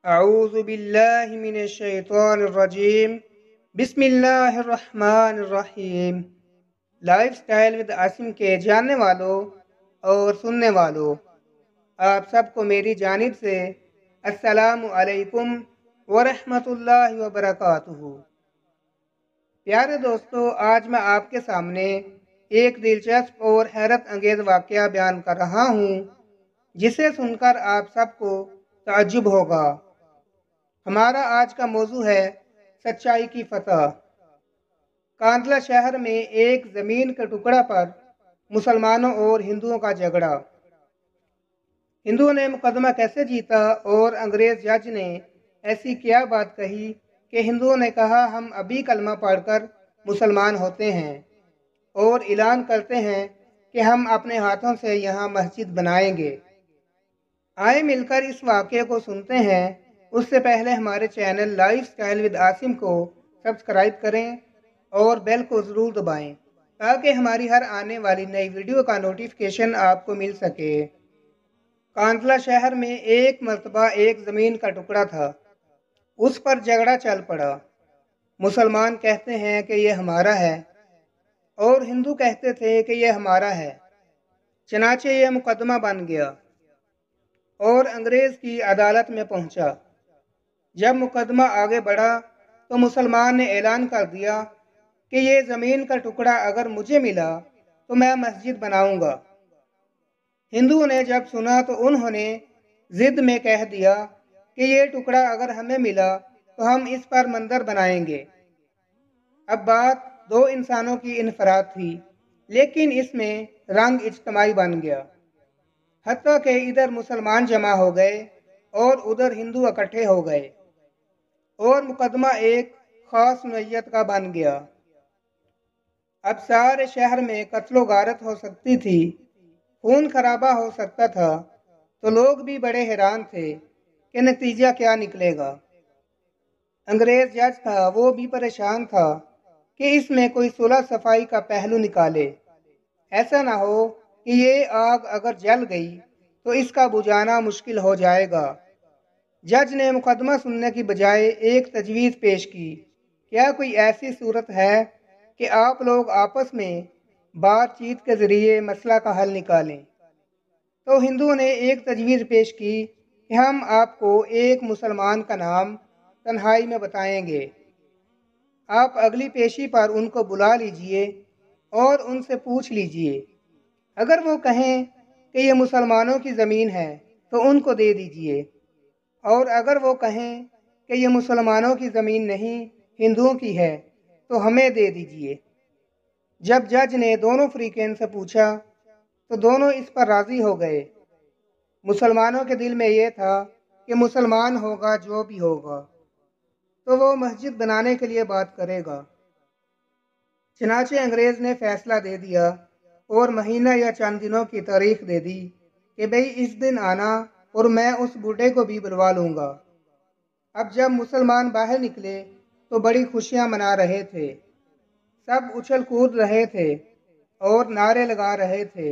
اعوذ باللہ من الشیطان الرجیم بسم اللہ الرحمن الرحیم۔ لائف سٹائل ود عاصم کے جاننے والوں اور سننے والوں، آپ سب کو میری جانب سے السلام علیکم ورحمۃ اللہ وبرکاتہ۔ پیارے دوستو، آج میں آپ کے سامنے ایک دلچسپ اور حیرت انگیز واقعہ بیان کر رہا ہوں جسے سن کر آپ سب کو تعجب ہوگا۔ ہمارا آج کا موضوع ہے سچائی کی فتح۔ کاندھلہ شہر میں ایک زمین کے ٹکڑا پر مسلمانوں اور ہندوؤں کا جھگڑا۔ ہندوؤں نے مقدمہ کیسے جیتا اور انگریز جج نے ایسی کیا بات کہی کہ ہندوؤں نے کہا ہم ابھی کلمہ پڑھ کر مسلمان ہوتے ہیں اور اعلان کرتے ہیں کہ ہم اپنے ہاتھوں سے یہاں مسجد بنائیں گے۔ آئے مل کر اس واقعے کو سنتے ہیں۔ اس سے پہلے ہمارے channel life style with Asim کو سبسکرائب کریں اور بیل کو ضرور دبائیں تاکہ ہماری ہر آنے والی نئی ویڈیو کا نوٹیفیکیشن آپ کو مل سکے۔ کاندھلہ شہر میں ایک مرتبہ ایک زمین کا ٹکڑا تھا، اس پر جھگڑا چل پڑا۔ مسلمان کہتے ہیں کہ یہ ہمارا ہے اور ہندو کہتے تھے کہ یہ ہمارا ہے۔ چنانچہ یہ مقدمہ بن گیا اور انگریز کی عدالت میں پہنچا۔ جب مقدمہ آگے بڑھا تو مسلمان نے اعلان کر دیا کہ یہ زمین کا ٹکڑا اگر مجھے ملا تو میں مسجد بناؤں گا۔ ہندو نے جب سنا تو انہوں نے ضد میں کہہ دیا کہ یہ ٹکڑا اگر ہمیں ملا تو ہم اس پر مندر بنائیں گے۔ اب بات دو انسانوں کی انفراد تھی، لیکن اس میں رنگ اجتماعی بن گیا، حتیٰ کہ ادھر مسلمان جمع ہو گئے اور ادھر ہندو اکٹھے ہو گئے اور مقدمہ ایک خاص نوعیت کا بن گیا۔ اب سارے شہر میں قتل و غارت ہو سکتی تھی، خون خرابہ ہو سکتا تھا، تو لوگ بھی بڑے حیران تھے کہ نتیجہ کیا نکلے گا۔ انگریز جج تھا، وہ بھی پریشان تھا کہ اس میں کوئی صلح صفائی کا پہلو نکالے۔ ایسا نہ ہو کہ یہ آگ اگر جل گئی تو اس کا بجھانا مشکل ہو جائے گا۔ جج نے مقدمہ سننے کی بجائے ایک تجویز پیش کی، کیا کوئی ایسی صورت ہے کہ آپ لوگ آپس میں بات چیت کے ذریعے مسئلہ کا حل نکالیں؟ تو ہندوؤں نے ایک تجویز پیش کی کہ ہم آپ کو ایک مسلمان کا نام تنہائی میں بتائیں گے، آپ اگلی پیشی پر ان کو بلا لیجئے اور ان سے پوچھ لیجئے، اگر وہ کہیں کہ یہ مسلمانوں کی زمین ہے تو ان کو دے دیجئے، اور اگر وہ کہیں کہ یہ مسلمانوں کی زمین نہیں ہندوؤں کی ہے تو ہمیں دے دیجئے۔ جب جج نے دونوں فریقین سے پوچھا تو دونوں اس پر راضی ہو گئے۔ مسلمانوں کے دل میں یہ تھا کہ مسلمان ہوگا جو بھی ہوگا تو وہ مسجد بنانے کے لیے بات کرے گا۔ چنانچہ انگریز نے فیصلہ دے دیا اور مہینہ یا چند دنوں کی تاریخ دے دی کہ بھئی اس دن آنا اور میں اس بوڑھے کو بھی بلوا لوں گا۔ اب جب مسلمان باہر نکلے تو بڑی خوشیاں منا رہے تھے، سب اچھل کود رہے تھے اور نعرے لگا رہے تھے۔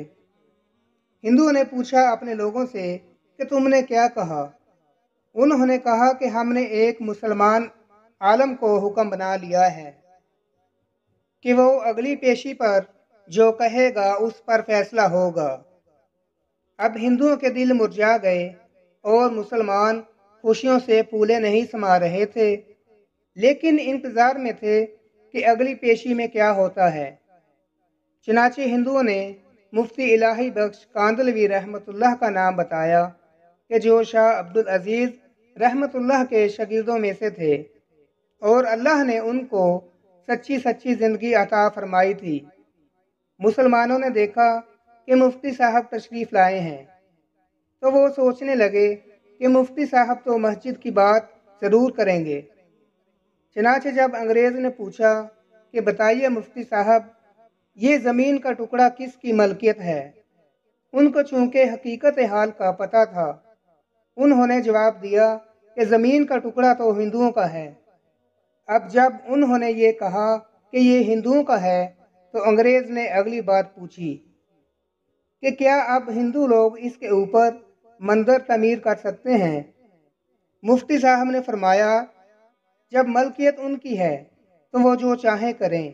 ہندو نے پوچھا اپنے لوگوں سے کہ تم نے کیا کہا؟ انہوں نے کہا کہ ہم نے ایک مسلمان عالم کو حکم بنا لیا ہے کہ وہ اگلی پیشی پر جو کہے گا اس پر فیصلہ ہوگا۔ اب ہندوؤں کے دل مرجھا گئے اور مسلمان خوشیوں سے پھولے نہیں سما رہے تھے، لیکن انتظار میں تھے کہ اگلی پیشی میں کیا ہوتا ہے۔ چنانچہ ہندوؤں نے مفتی الہی بخش کاندھلوی رحمۃ اللہ کا نام بتایا کہ جو شاہ عبدالعزیز رحمۃ اللہ کے شاگردوں میں سے تھے اور اللہ نے ان کو سچی زندگی عطا فرمائی تھی۔ مسلمانوں نے دیکھا کہ مفتی صاحب تشریف لائے ہیں تو وہ سوچنے لگے کہ مفتی صاحب تو مسجد کی بات ضرور کریں گے۔ چنانچہ جب انگریز نے پوچھا کہ بتائیے مفتی صاحب، یہ زمین کا ٹکڑا کس کی ملکیت ہے؟ ان کو چونکہ حقیقت حال کا پتہ تھا، انہوں نے جواب دیا کہ زمین کا ٹکڑا تو ہندوؤں کا ہے۔ اب جب انہوں نے یہ کہا کہ یہ ہندوؤں کا ہے تو انگریز نے اگلی بات پوچھی، کہ کیا اب ہندو لوگ اس کے اوپر مندر تعمیر کر سکتے ہیں؟ مفتی صاحب نے فرمایا، جب ملکیت ان کی ہے تو وہ جو چاہیں کریں،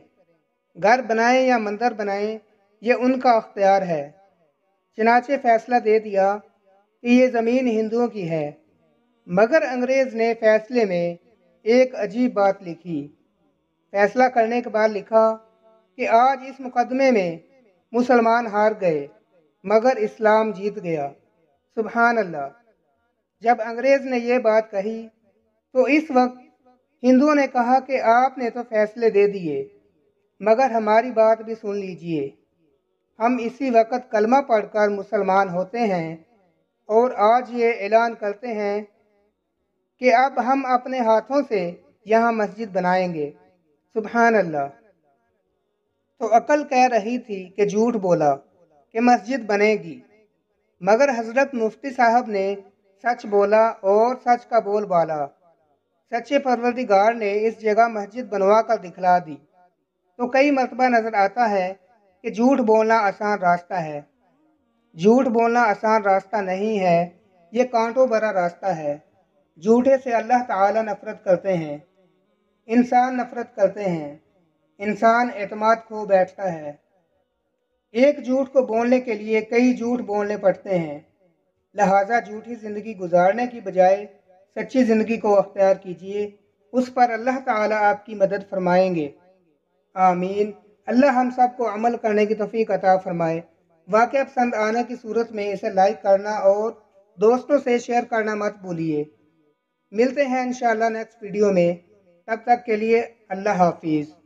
گھر بنائیں یا مندر بنائیں، یہ ان کا اختیار ہے۔ چنانچہ فیصلہ دے دیا کہ یہ زمین ہندوؤں کی ہے، مگر انگریز نے فیصلے میں ایک عجیب بات لکھی۔ فیصلہ کرنے کے بعد لکھا کہ آج اس مقدمے میں مسلمان ہار گئے مگر اسلام جیت گیا۔ سبحان اللہ! جب انگریز نے یہ بات کہی تو اس وقت ہندوؤں نے کہا کہ آپ نے تو فیصلے دے دیے، مگر ہماری بات بھی سن لیجئے۔ ہم اسی وقت کلمہ پڑھ کر مسلمان ہوتے ہیں اور آج یہ اعلان کرتے ہیں کہ اب ہم اپنے ہاتھوں سے یہاں مسجد بنائیں گے۔ سبحان اللہ! تو عقل کہہ رہی تھی کہ جھوٹ بولا کہ مسجد بنے گی، مگر حضرت مفتی صاحب نے سچ بولا اور سچ کا بول بالا۔ سچے پروردگار نے اس جگہ مسجد بنوا کر دکھلا دی۔ تو کئی مرتبہ نظر آتا ہے کہ جھوٹ بولنا آسان راستہ ہے۔ جھوٹ بولنا آسان راستہ نہیں ہے، یہ کانٹوں بھرا راستہ ہے۔ جھوٹے سے اللہ تعالی نفرت کرتے ہیں، انسان نفرت کرتے ہیں، انسان اعتماد کھو بیٹھتا ہے۔ ایک جھوٹ کو بولنے کے لیے کئی جھوٹ بولنے پڑتے ہیں، لہٰذا جھوٹی زندگی گزارنے کی بجائے سچی زندگی کو اختیار کیجیے، اس پر اللہ تعالی آپ کی مدد فرمائیں گے۔ آمین۔ اللہ ہم سب کو عمل کرنے کی توفیق عطا فرمائے۔ واقعہ پسند آنے کی صورت میں اسے لائک کرنا اور دوستوں سے شیئر کرنا مت بھولیے۔ ملتے ہیں انشاءاللہ نیکسٹ ویڈیو میں، تب تک کے لیے اللہ حافظ۔